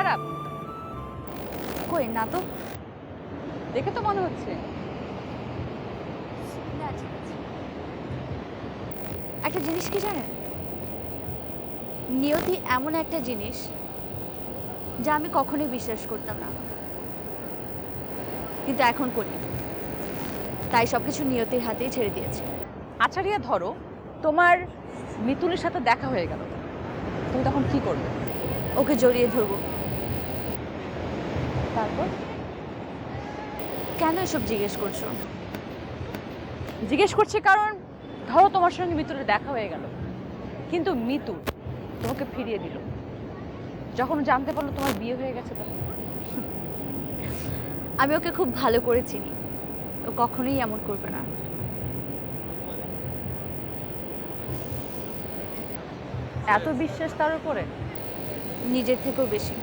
খারাপ? কই না তো। দেখে তো মনে হচ্ছে। না ঠিক আছে। একটা জিনিস কি জানেন, নিয়তি এমন একটা জিনিস যা আমি কখনোই বিশ্বাস করতাম না, কিন্তু এখন করি। তাই সবকিছু নিয়তির হাতেই ছেড়ে দিয়েছি। আচ্ছা রিয়া, ধরো তোমার মিতুলের সাথে দেখা হয়ে গেল, তুমি তখন কি করবে? ওকে জড়িয়ে ধরবো। তারপর? কেন এসব জিজ্ঞেস করছো? জিজ্ঞেস করছি কারণ ধরো তোমার সঙ্গে মিতুলের দেখা হয়ে গেল, কিন্তু মিতুল তোমাকে ফিরিয়ে দিল যখন ও জানতে পারলো তোমার বিয়ে হয়ে গেছে। তখন আমি ওকে খুব ভালো করে চিনি, ও কখনোই এমন করবে না। এত বিশ্বাস তার উপরে? নিজের থেকেও বেশি।